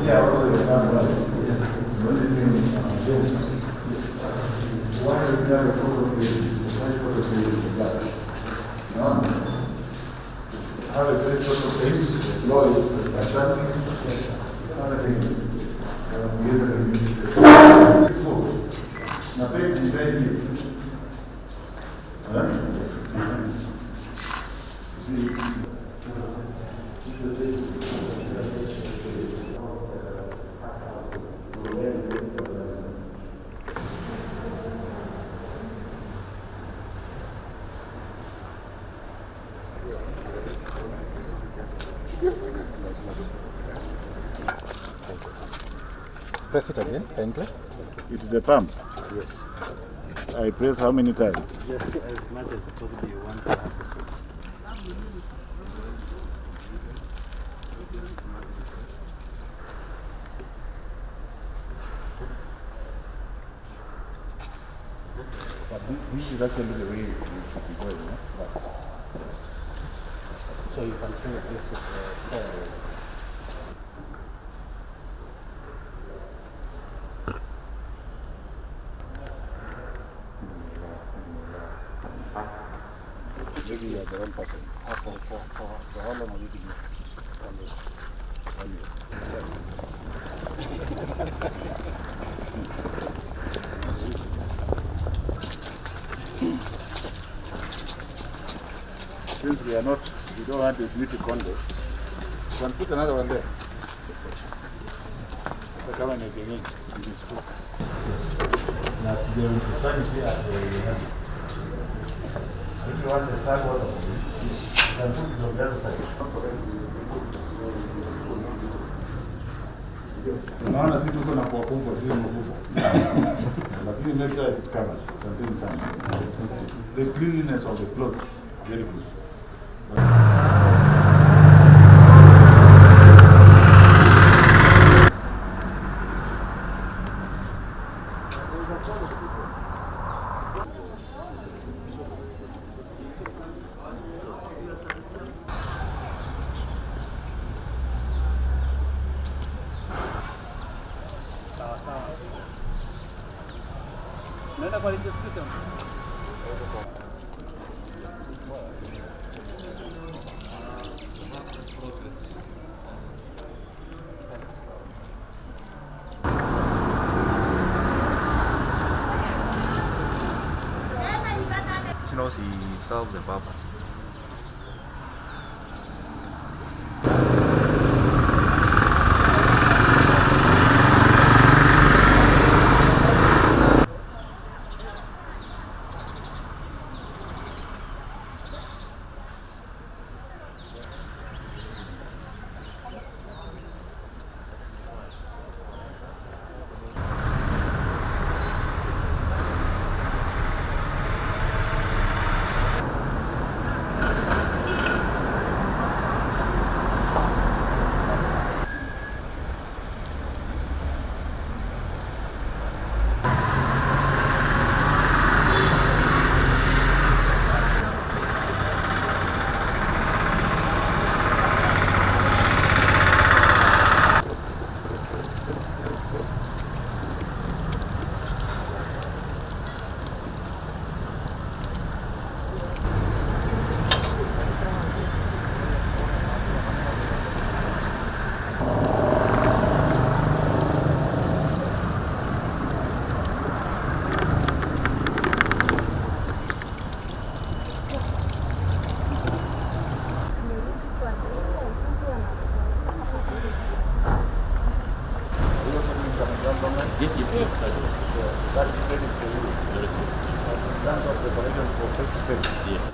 Yeah, also the time, right? Yes. What do you mean? Yes. Why do you have a photo page? Why photo page is black? No. How a great photo page? Law is fantastic. Yes. Other thing. It's good. Now, page is very deep. Huh? Yes. You see? Press it again, kindly. It is a pump. Yes. I press how many times? Yeah, as much as possible you want to have this one. But this is actually the way it goes, no? So you can see this is Maybe you are the wrong person. for how long are you doing it? 1 year. Since we don't want a beauty contest, you can put another one there. This section. Come and again in this food. Now, they will decide here at the end. If you want the side water, you can put it on the other side. Unaona vitu kuna kwa kubwa sio mkubwa. Lakini make sure it is covered. Something sana. The cleanliness of the clothes very good. Naenda kwa registration. She knows he solved the purpose. Yes, yes, yes. That is ready for you. Done for preparation for face-to-face. Yes.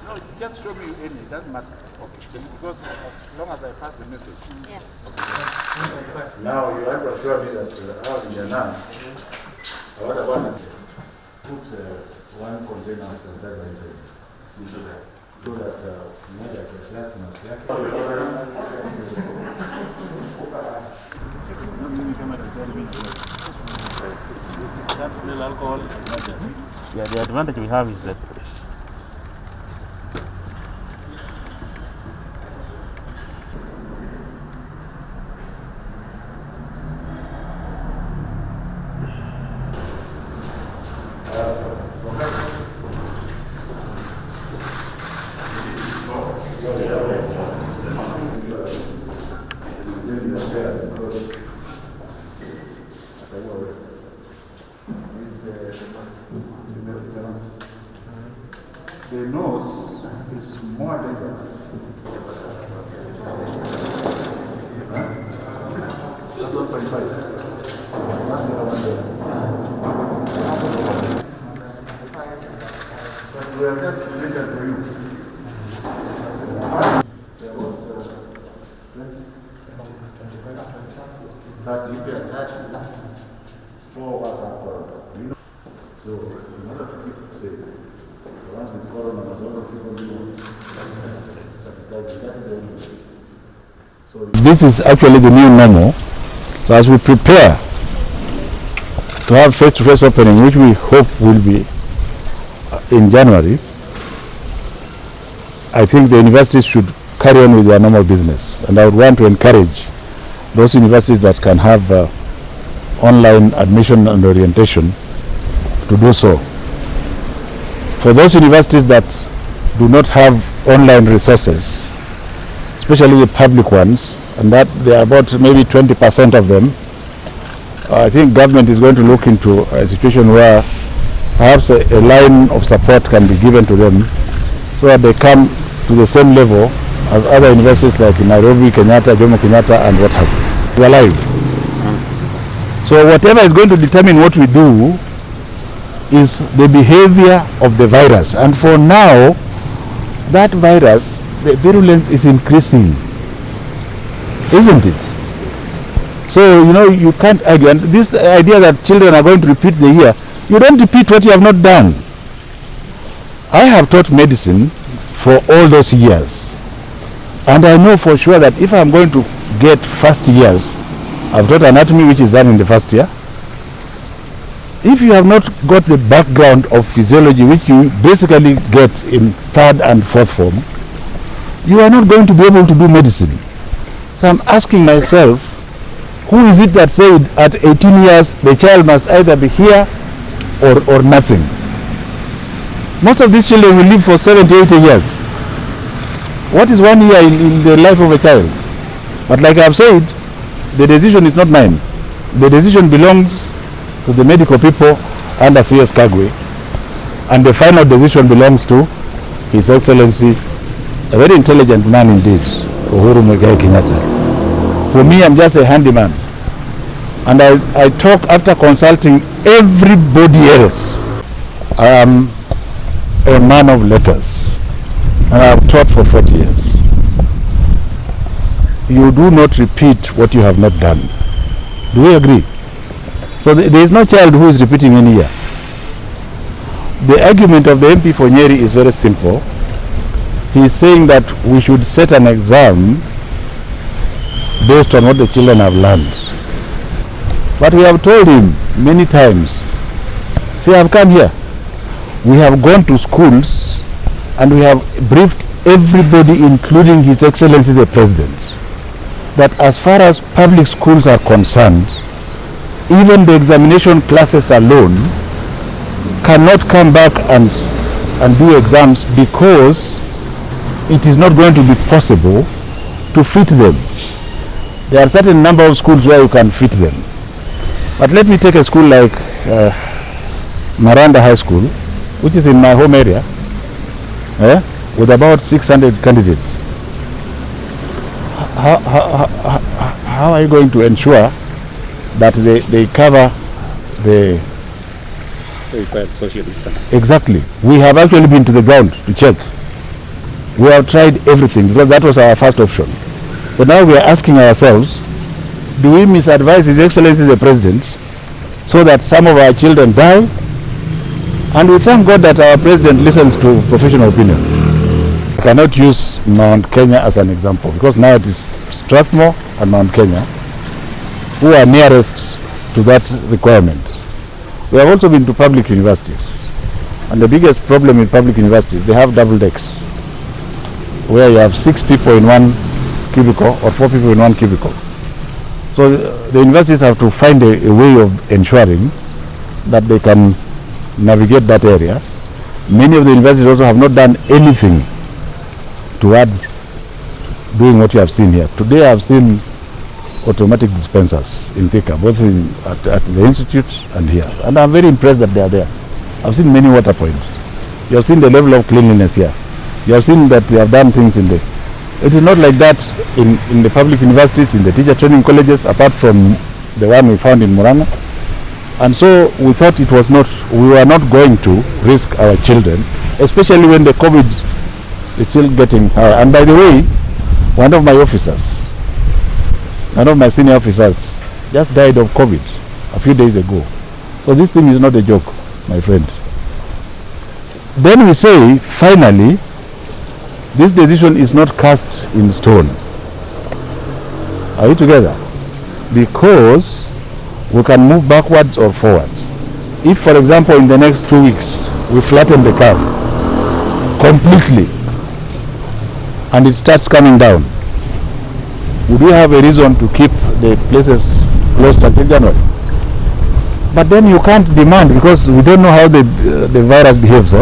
No, just show me any, it doesn't matter. Okay. Because as long as I pass the message. Yeah. Okay. Now you have to assure me that how in Janan, what about it? Put one container of sanitizer inside. So that moja kwa last mask yake. Alcohol. Yeah, the advantage we have is that compare because the nose is more dangerous. That's 1.5. That's the other one there. But we are just related to you. Four of us have corona. So, in order to keep safe, the ones with corona must also keep on doing so this is actually the new normal. So as we prepare to have face-to-face opening, which we hope will be in January, I think the universities should carry on with their normal business. And I would want to encourage those universities that can have online admission and orientation to do so. For those universities that do not have online resources, especially the public ones, and that there are about maybe 20% of them, I think government is going to look into a situation where perhaps a line of support can be given to them so that they come to the same level as other universities like Nairobi, Kenyatta, Jomo Kenyatta, and what have you. They are alive. So whatever is going to determine what we do is the behavior of the virus. And for now, that virus, the virulence is increasing, isn't it? So, you know, you can't argue. And this idea that children are going to repeat the year, you don't repeat what you have not done. I have taught medicine for all those years. And I know for sure that if I'm going to get first years, I've taught anatomy, which is done in the first year. If you have not got the background of physiology, which you basically get in third and fourth form, you are not going to be able to do medicine. So I'm asking myself, who is it that said at 18 years the child must either be here or nothing? Most of these children will live for 70, 80 years. What is 1 year in the life of a child? But like I've said, the decision is not mine. The decision belongs to the medical people under CS Kagwe, and the final decision belongs to His Excellency, a very intelligent man indeed, Uhuru Kenyatta. For me, I'm just a handyman, and I talk after consulting everybody else. I am a man of letters, and I have taught for 40 years. You do not repeat what you have not done. Do we agree? So there is no child who is repeating any year. The argument of the MP for Nyeri is very simple. He is saying that we should set an exam based on what the children have learned. But we have told him many times, see, I've come here. We have gone to schools and we have briefed everybody, including His Excellency the President, that as far as public schools are concerned, even the examination classes alone cannot come back and do exams because it is not going to be possible to fit them. There are a certain number of schools where you can fit them. But let me take a school like Maranda High School, which is in my home area, with about 600 candidates. How are you going to ensure that they cover the required social distance? Exactly. We have actually been to the ground to check. We have tried everything because that was our first option. But now we are asking ourselves, do we misadvise His Excellency the President so that some of our children die? And we thank God that our President listens to professional opinion. I cannot use Mount Kenya as an example because now it is Strathmore and Mount Kenya who are nearest to that requirement. We have also been to public universities, and the biggest problem with public universities, they have double decks where you have 6 people in one cubicle or 4 people in one cubicle. So the universities have to find a way of ensuring that they can navigate that area. Many of the universities also have not done anything towards doing what you have seen here. Today I have seen automatic dispensers in Thika, both at the institute and here. And I'm very impressed that they are there. I've seen many water points. You have seen the level of cleanliness here. You have seen that we have done things in the... It is not like that in the public universities, in the teacher training colleges, apart from the one we found in Murang'a. And so we thought we were not going to risk our children, especially when the COVID is still getting high. And by the way, one of my senior officers just died of COVID a few days ago. So this thing is not a joke, my friend. Then we say, finally, this decision is not cast in stone. Are we together? Because we can move backwards or forwards. If, for example, in the next 2 weeks, we flatten the curve completely and it starts coming down, would we have a reason to keep the places closed until January? But then you can't demand, because we don't know how the virus behaves.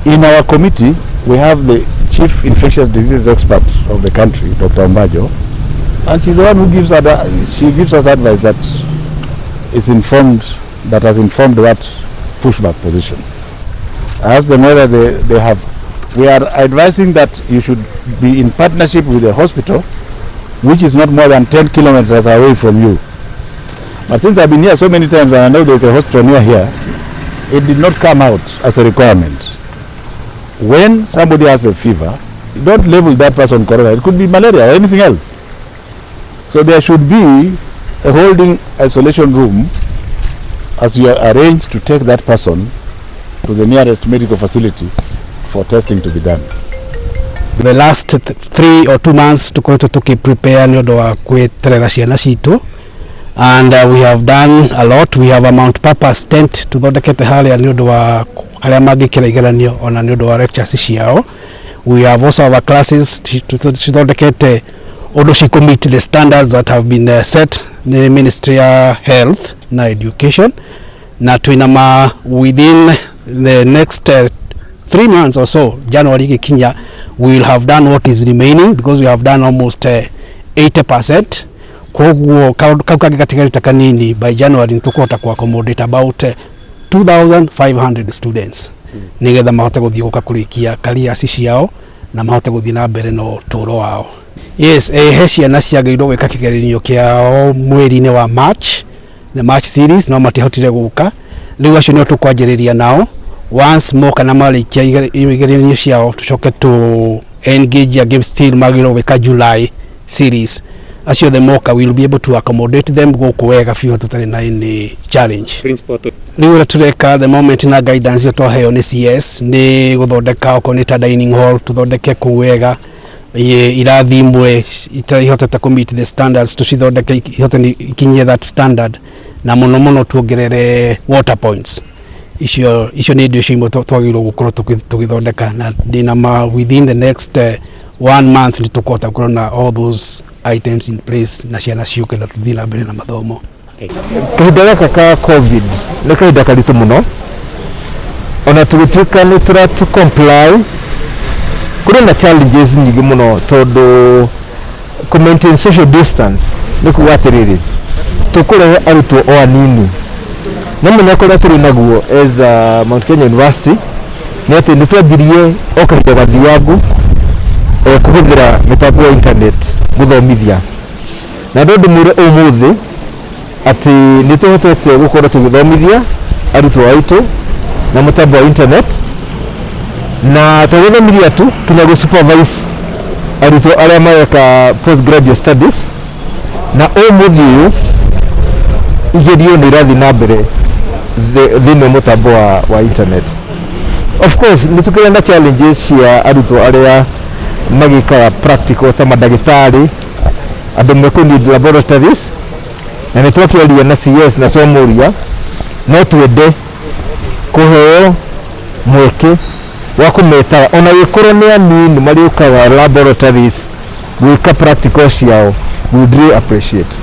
In our committee, we have the chief infectious diseases expert of the country, Dr. Mbajo, and she's the one who gives us advice that has informed that pushback position. I asked them whether they have. We are advising that you should be in partnership with the hospital, which is not more than 10 kilometers away from you. But since I've been here so many times and I know there's a hospital near here, it did not come out as a requirement. When somebody has a fever, you don't label that person corona. It could be malaria or anything else. So there should be a holding isolation room as you are arranged to take that person to the nearest medical facility for testing to be done. The last 3 or 2 months to prepare nyodo wa kweterera ciana citu, and we have done a lot. We have a Mount Purpose tent tuthondekete haria nyodo wa haria mangikira igeranio ona nyodo wa lectures ciao. We have also our classes tuthondekete odo shi commit the standards that have been set the Ministry of Health na Education, na twinama within the next 3 months or so, January gikinya, we will have done what is remaining, because we have done almost 80%. Koguo kauka katika kanini by January ntukota ku accommodate about 2,500 students. Nigetha mahote guthii guka kurikia career ciao na mahote guthii na mbere no turo wao. Yes, he ciana ciagĩrĩirwo gwĩka kĩgeranio kĩao mweri-inĩ wa March, the March series, no matihotire gũka. Rĩu acio nĩo tũkwanjĩrĩria nao. Once more kana marĩkia igeranio ciao tucoke to engage again, still magĩrĩirwo gwĩka July series. Acio the moka will be able to accommodate them gũkũ wega biũ tũtarĩ na any challenge. Rĩu ũrĩa tũreka the moment na guidance yo twaheo nĩ CS nĩ gũthondeka okorwo nĩ ta dining hall tũthondeke kũu wega, irathi imwe itarihotete ku meet the standards tucithondeke ihote ikinyie that standard, na muno tuongerere water points. Icio nĩ indo cio twagĩrĩirwo gũkorwo tũgĩthondeka, na dinama within the next 1 month nĩ tũkũhota gũkorwo na all those items in place na ciana ciũke na tũthiĩ na mbere na mathomo. Kahinda gaka ka COVID nĩ kahinda karitũ mũno, ona tũgĩtuĩka nĩ tũratu comply, kũrĩ na challenges nyingĩ mũno, tondũ ku maintain social distance nĩ kuga atĩrĩrĩ tũkũrehe arutwo o anini. Na mũno kũrĩa tũrĩ naguo as Mount Kenya University nĩ atĩ nĩ twambirie o kahinda gathiangu kũhũthĩra mĩtambo ya internet gũthomithia, na ndĩ ndĩmwĩre ũmũthĩ atĩ nĩ tũhotete gũkorwo tũgĩthomithia arutwo aitũ na mũtambo wa internet, na tũgĩthomithia tu kinya gũ-supervise arutwo arĩa mareka postgraduate studies, na ũmũthĩ ũyũ igerio nĩ irathiĩ na mbere thĩinĩ wa mũtambo wa internet. Of course nĩ tũkĩrĩ na challenges cia arutwo arĩa magĩkaga practicals ta mandagĩtarĩ, andũ mekũ-need laboratories, na nĩ twakĩaria na CS na twamũria no twende kũheo mweke wa kũmetaga ona gĩkorwo nĩ anini marĩũkaga laboratories gwĩka practicals ciao. We would really appreciate.